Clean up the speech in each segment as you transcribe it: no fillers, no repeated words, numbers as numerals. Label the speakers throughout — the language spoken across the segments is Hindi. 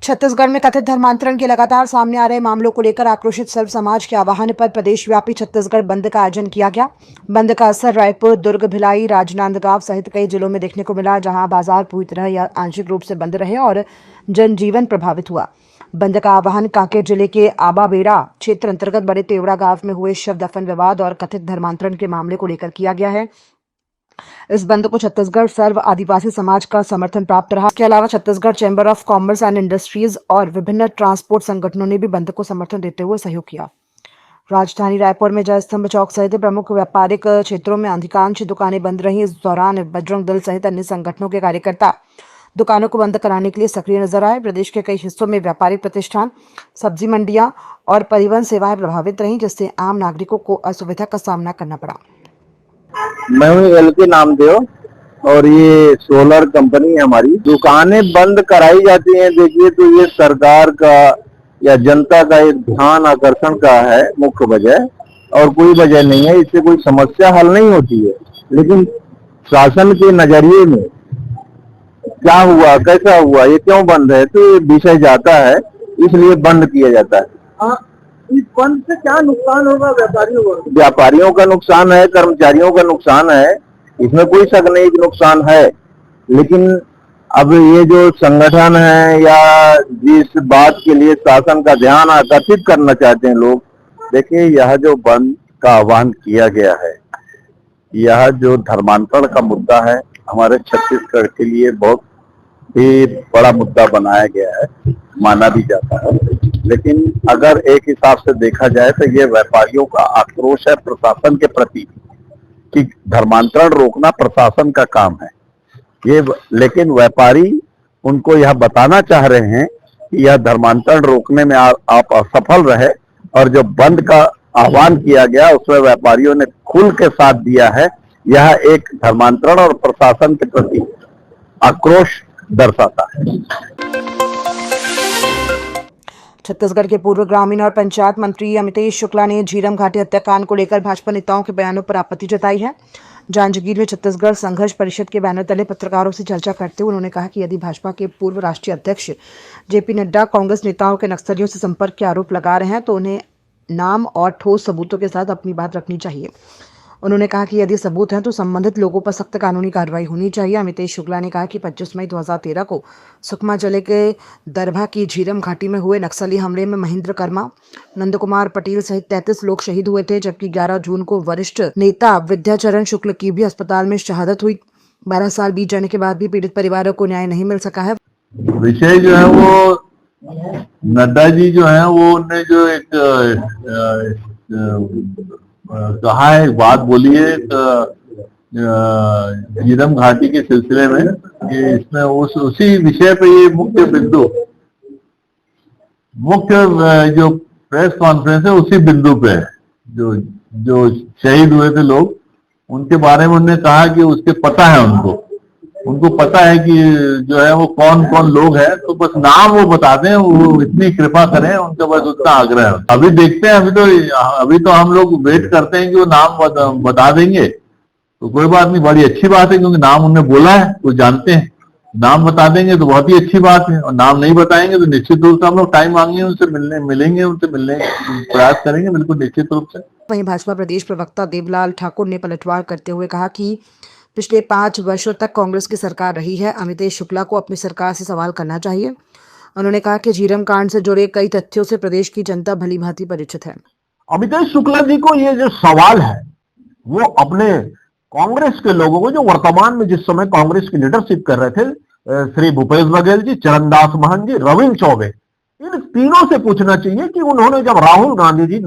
Speaker 1: छत्तीसगढ़ में कथित धर्मांतरण के लगातार सामने आ रहे मामलों को लेकर आक्रोशित सर्व समाज के आह्वान पर प्रदेशव्यापी छत्तीसगढ़ बंद का आयोजन किया गया। बंद का असर रायपुर, दुर्ग, भिलाई, राजनांदगांव सहित कई जिलों में देखने को मिला, जहां बाजार पूरी तरह या आंशिक रूप से बंद रहे और जनजीवन प्रभावित हुआ। बंद का आह्वान कांकेर जिले के आबाबेड़ा क्षेत्र अंतर्गत बड़े तेवड़ा गांव में हुए शव दफन विवाद और कथित धर्मांतरण के मामले को लेकर किया गया है। इस बंद को छत्तीसगढ़ सर्व आदिवासी समाज का समर्थन प्राप्त रहा। इसके अलावा Chhattisgarh chamber of commerce and industries और विभिन्न ट्रांसपोर्ट संगठनों ने भी बंद को समर्थन देते हुए सहयोग किया। राजधानी रायपुर में जयस्तंभ चौक सहित प्रमुख व्यापारिक क्षेत्रों में अधिकांश दुकानें बंद रहीं। इस दौरान बजरंग दल सहित अन्य संगठनों के कार्यकर्ता दुकानों को बंद कराने के लिए सक्रिय नजर आए। प्रदेश के कई हिस्सों में व्यापारिक प्रतिष्ठान, सब्जी मंडियां और परिवहन सेवाएं प्रभावित रहीं, जिससे आम नागरिकों को असुविधा का सामना करना पड़ा।
Speaker 2: मैं हूँ LK नामदेव और ये सोलर कंपनी है हमारी। दुकानें बंद कराई जाती हैं, देखिए तो ये सरकार का या जनता का एक ध्यान आकर्षण का है मुख्य वजह, और कोई वजह नहीं है। इससे कोई समस्या हल नहीं होती है, लेकिन शासन के नजरिए में क्या हुआ, कैसा हुआ, ये क्यों बंद है, तो ये विषय जाता है, इसलिए बंद किया जाता है।
Speaker 3: इस बंद से क्या नुकसान होगा व्यापारियों को?
Speaker 2: व्यापारियों का नुकसान है, कर्मचारियों का नुकसान है, इसमें कोई शक नहीं कि नुकसान है। लेकिन अब ये जो संगठन है या जिस बात के लिए शासन का ध्यान आकर्षित करना चाहते हैं लोग, देखिए यह जो बंद का आह्वान किया गया है, यह जो धर्मांतरण का मुद्दा है हमारे छत्तीसगढ़ के लिए बहुत ही बड़ा मुद्दा बनाया गया है, माना भी जाता है। लेकिन अगर एक हिसाब से देखा जाए तो ये व्यापारियों का आक्रोश है प्रशासन के प्रति कि धर्मांतरण रोकना प्रशासन का काम है ये, लेकिन व्यापारी उनको यह बताना चाह रहे हैं कि यह धर्मांतरण रोकने में आप असफल रहे, और जो बंद का आह्वान किया गया उसमें व्यापारियों ने खुल के साथ दिया है। यह एक धर्मांतरण और प्रशासन के प्रति आक्रोश दर्शाता है।
Speaker 1: छत्तीसगढ़ के पूर्व ग्रामीण और पंचायत मंत्री अमितेश शुक्ला ने झीरम घाटी हत्याकांड को लेकर भाजपा नेताओं के बयानों पर आपत्ति जताई है। जांजगीर में छत्तीसगढ़ संघर्ष परिषद के बैनर तले पत्रकारों से चर्चा करते हुए उन्होंने कहा कि यदि भाजपा के पूर्व राष्ट्रीय अध्यक्ष JP नड्डा कांग्रेस नेताओं के नक्सलियों से संपर्क के आरोप लगा रहे हैं तो उन्हें नाम और ठोस सबूतों के साथ अपनी बात रखनी चाहिए। उन्होंने कहा कि यदि सबूत हैं तो संबंधित लोगों पर सख्त कानूनी कार्रवाई होनी चाहिए। अमितेश शुक्ला ने कहा कि 25 मई 2013 को सुकमा जिले के दरभा की झीरम घाटी में हुए नक्सली हमले में महेंद्र कर्मा, नंद कुमार पटेल सहित 33 लोग शहीद हुए थे, जबकि 11 जून को वरिष्ठ नेता विद्याचरण शुक्ल की भी अस्पताल में शहादत हुई। 12 साल बीत जाने के बाद भी पीड़ित परिवारों को न्याय नहीं मिल सका है।
Speaker 2: विषय जो है वो नड्डा जी जो है वो उन्होंने जो एक कहा है, बात बोली है झीरम घाटी के सिलसिले में कि इसमें उसी विषय पे ये मुख्य जो प्रेस कॉन्फ्रेंस है उसी बिंदु पे है। जो शहीद हुए थे लोग, उनके बारे में उन्होंने कहा कि उसके पता है, उनको पता है कि जो है वो कौन कौन लोग हैं, तो बस नाम वो बता दें, वो इतनी कृपा करें, उनका बस उतना आग्रह है। अभी देखते हैं, अभी तो हम लोग वेट करते हैं कि वो नाम बता देंगे तो कोई बात नहीं, बड़ी अच्छी बात है, क्योंकि नाम उन्होंने बोला है, वो जानते हैं। नाम बता देंगे तो बहुत ही अच्छी बात है, और नाम नहीं बताएंगे तो निश्चित रूप से हम लोग टाइम मांगेंगे, उनसे मिलने प्रयास करेंगे, बिल्कुल निश्चित रूप से।
Speaker 1: वहीं भाजपा प्रदेश प्रवक्ता देवलाल ठाकुर ने पलटवार करते हुए कहा कि पिछले 5 वर्षों तक कांग्रेस की सरकार रही है, अमितेश शुक्ला को अपनी सरकार से सवाल करना चाहिए। उन्होंने कहा कि झीरम कांड से जुड़े कई तथ्यों से प्रदेश की जनता भली भांति परिचित है।
Speaker 3: अमितेश शुक्ला जी को ये जो सवाल है वो अपने कांग्रेस के लोगों को, जो वर्तमान में जिस समय कांग्रेस की लीडरशिप कर रहे थे, श्री भूपेश बघेल जी, चरणदास महंत जी, रविंद्र चौबे, इन तीनों से पूछना चाहिए कि उन्होंने जब राहुल गांधी जी,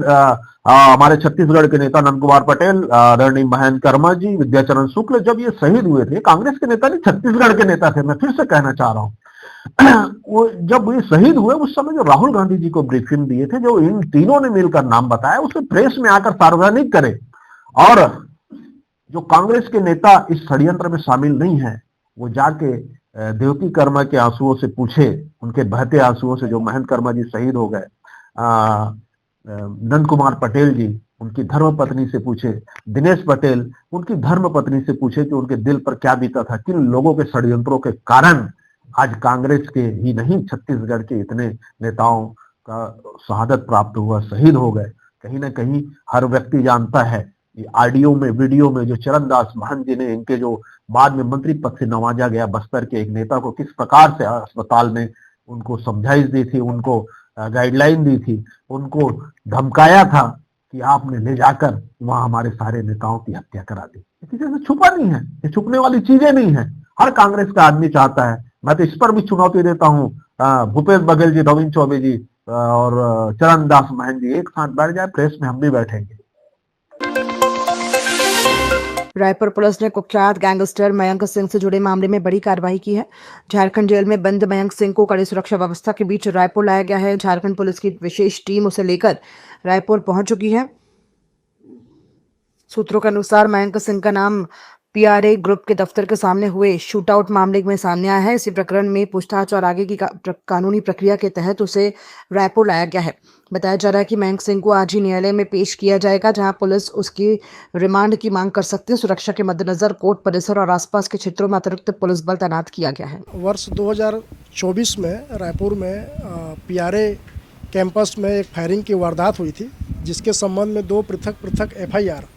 Speaker 3: हमारे छत्तीसगढ़ के नेता नंद कुमार पटेल, आदरणीय महेंद्र कर्मा जी, विद्याचरण शुक्ल, जब ये शहीद हुए थे, कांग्रेस के नेता नहीं छत्तीसगढ़ के नेता थे, मैं फिर से कहना चाह रहा हूं वो जब ये शहीद हुए उस समय जो राहुल गांधी जी को ब्रीफिंग दिए थे, जो इन तीनों ने मिलकर नाम बताया, उसे प्रेस में आकर सार्वजनिक करें, और जो कांग्रेस के नेता इस षड्यंत्र में शामिल नहीं है वो जाके देवकी कर्मा के आंसुओं से पूछे, उनके बहते आंसुओं से, जो महेंद्र कर्मा जी शहीद हो गए, नंद कुमार पटेल जी, उनकी धर्म पत्नी से पूछे, दिनेश पटेल उनकी धर्म पत्नी से पूछे कि उनके दिल पर क्या बीता था, किन लोगों के षड्यंत्रों के कारण आज कांग्रेस के ही नहीं, छत्तीसगढ़ के इतने नेताओं का शहादत प्राप्त हुआ, शहीद हो गए। कहीं ना कहीं हर व्यक्ति जानता है कि ऑडियो में, वीडियो में जो चरणदास महंत जी ने, इनके जो बाद में मंत्री पद से नवाजा गया बस्तर के एक नेता को, किस प्रकार से अस्पताल में उनको समझाइश दी थी, उनको गाइडलाइन दी थी, उनको धमकाया था कि आपने ले जाकर वहां हमारे सारे नेताओं की हत्या करा दी। किसी से छुपा नहीं है, ये छुपने वाली चीजें नहीं है। हर कांग्रेस का आदमी चाहता है। मैं तो इस पर भी चुनौती देता हूँ, भूपेश बघेल जी, रविंद्र चौबे जी और चरणदास महंत जी एक साथ बैठ जाए, प्रेस में हम भी बैठेंगे।
Speaker 1: रायपुर पुलिस ने कुख्यात गैंगस्टर मयंक सिंह से जुड़े मामले में बड़ी कार्रवाई की है। झारखंड जेल में बंद मयंक सिंह को कड़ी सुरक्षा व्यवस्था के बीच रायपुर लाया गया है। झारखंड पुलिस की विशेष टीम उसे लेकर रायपुर पहुंच चुकी है। सूत्रों के अनुसार मयंक सिंह का नाम पीआरए ग्रुप के दफ्तर के सामने हुए शूटआउट मामले में सामने आया है। इसी प्रकरण में पूछताछ और आगे की कानूनी प्रक्रिया के तहत उसे रायपुर लाया गया है। बताया जा रहा है कि मयंक सिंह को आज ही न्यायालय में पेश किया जाएगा, जहां पुलिस उसकी रिमांड की मांग कर सकती है। सुरक्षा के मद्देनजर कोर्ट परिसर और आसपास के क्षेत्रों में अतिरिक्त पुलिस बल तैनात किया गया है।
Speaker 4: वर्ष 2024 में रायपुर में पीआरए कैंपस में एक फायरिंग की वारदात हुई थी, जिसके संबंध में 2 पृथक एफआईआर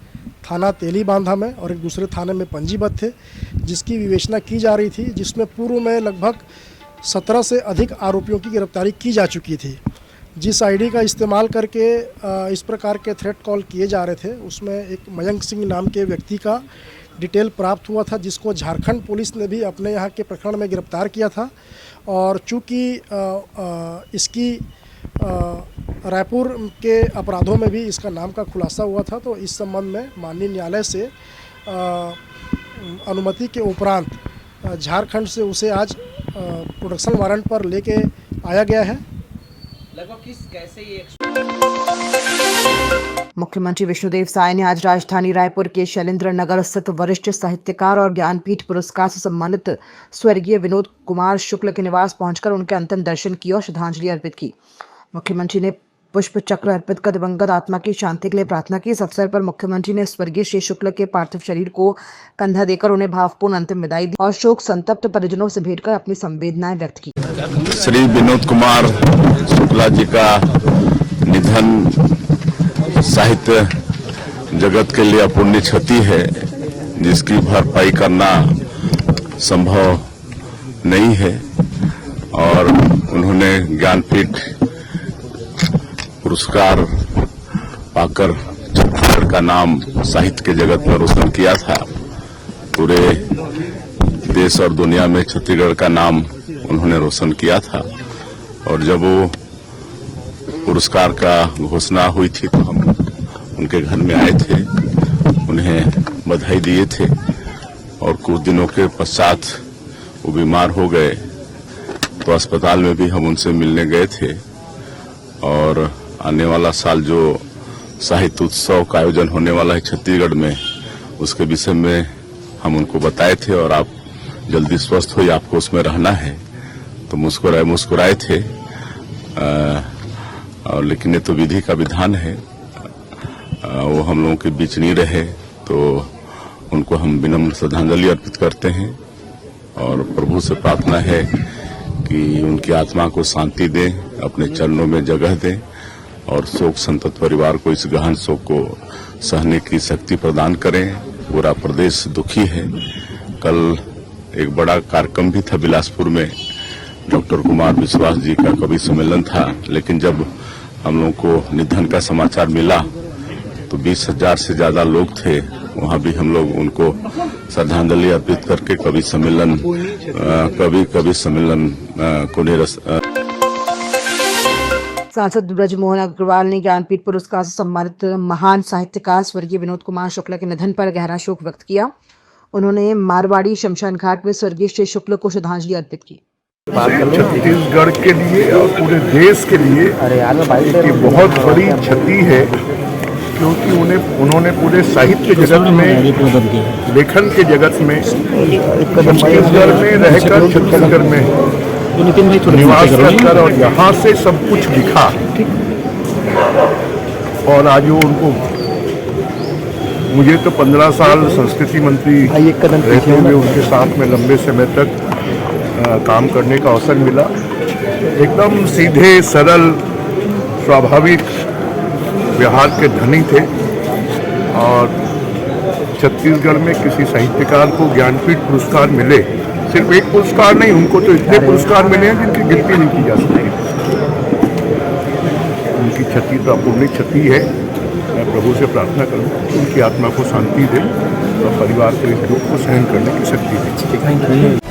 Speaker 4: थाना तेली बांधा में और एक दूसरे थाने में पंजीबद्ध थे, जिसकी विवेचना की जा रही थी, जिसमें पूर्व में लगभग 17 से अधिक आरोपियों की गिरफ्तारी की जा चुकी थी। जिस आईडी का इस्तेमाल करके इस प्रकार के थ्रेट कॉल किए जा रहे थे, उसमें एक मयंक सिंह नाम के व्यक्ति का डिटेल प्राप्त हुआ था, जिसको झारखंड पुलिस ने भी अपने यहाँ के प्रकरण में गिरफ्तार किया था। और चूँकि इसकी रायपुर के अपराधों में भी इसका नाम का खुलासा हुआ था, तो इस संबंध में माननीय न्यायालय से अनुमति के उपरांत झारखंड से उसे आज प्रोडक्शन वारंट पर लेके आया गया है।
Speaker 1: मुख्यमंत्री विष्णुदेव साय ने आज राजधानी रायपुर के शैलेंद्र नगर स्थित वरिष्ठ साहित्यकार और ज्ञानपीठ पुरस्कार से सम्मानित स्वर्गीय विनोद कुमार शुक्ल के निवास पहुंचकर उनके अंतिम दर्शन किए और श्रद्धांजलि अर्पित की। मुख्यमंत्री ने पुष्प चक्र अर्पित कर दिवंगत आत्मा की शांति के लिए प्रार्थना की। इस अवसर पर मुख्यमंत्री ने स्वर्गीय श्री शुक्ल के पार्थिव शरीर को कंधा देकर उन्हें भावपूर्ण अंतिम विदाई दी और शोक संतप्त परिजनों से भेंट कर अपनी संवेदनाएं व्यक्त की।
Speaker 5: श्री विनोद कुमार शुक्ला जी का निधन साहित्य जगत के लिए अपूर्णीय क्षति है, जिसकी भरपाई करना संभव नहीं है। और उन्होंने ज्ञानपीठ पुरस्कार पाकर छत्तीसगढ़ का नाम साहित्य के जगत में रोशन किया था। पूरे देश और दुनिया में छत्तीसगढ़ का नाम उन्होंने रोशन किया था। और जब वो पुरस्कार का घोषणा हुई थी तो हम उनके घर में आए थे, उन्हें बधाई दिए थे। और कुछ दिनों के पश्चात वो बीमार हो गए, तो अस्पताल में भी हम उनसे मिलने गए थे। और आने वाला साल जो साहित्य उत्सव का आयोजन होने वाला है छत्तीसगढ़ में, उसके विषय में हम उनको बताए थे। और आप जल्दी स्वस्थ हो, आपको उसमें रहना है, तो मुस्कुराए थे। और लेकिन ये तो विधि का विधान है, वो हम लोगों के बीच नहीं रहे, तो उनको हम विनम्र श्रद्धांजलि अर्पित करते हैं। और प्रभु से प्रार्थना है कि उनकी आत्मा को शांति दें, अपने चरणों में जगह दें और शोक संतप्त परिवार को इस गहन शोक को सहने की शक्ति प्रदान करें। पूरा प्रदेश दुखी है। कल एक बड़ा कार्यक्रम भी था बिलासपुर में, डॉक्टर कुमार विश्वास जी का कवि सम्मेलन था, लेकिन जब हम लोगों को निधन का समाचार मिला तो 20,000 से ज्यादा लोग थे। वहां भी हम लोग उनको श्रद्धांजलि अर्पित करके कवि सम्मेलन को
Speaker 1: सांसद ब्रजमोहन अग्रवाल ने ज्ञानपीठ पुरस्कार से सम्मानित महान साहित्यकार स्वर्गीय विनोद कुमार शुक्ल के निधन पर गहरा शोक व्यक्त किया। उन्होंने मारवाड़ी शमशान घाट में स्वर्गीय श्री शुक्ल को श्रद्धांजलि अर्पित की।
Speaker 6: छत्तीसगढ़ के लिए और पूरे देश के लिए एक बहुत बड़ी क्षति है, क्योंकि उन्होंने पूरे साहित्य जगत में, लेखन के जगत में, छत्तीसगढ़ में रहकर, छत्तीसगढ़ में निवास करकर और यहाँ से सब कुछ लिखा। और आज वो उनको, मुझे तो 15 साल संस्कृति मंत्री रहते हुए उनके साथ में लंबे समय तक काम करने का अवसर मिला। एकदम सीधे सरल स्वाभाविक व्यवहार के धनी थे और छत्तीसगढ़ में किसी साहित्यकार को ज्ञानपीठ पुरस्कार मिले, सिर्फ एक पुरस्कार नहीं, उनको तो इतने पुरस्कार मिले हैं जिनकी गिनती नहीं की जा सकती। उनकी क्षति तो अपूर्णीय क्षति है। मैं प्रभु से प्रार्थना करूँ कि उनकी आत्मा को शांति दे और परिवार को इस दुख को सहन करने की शक्ति दे।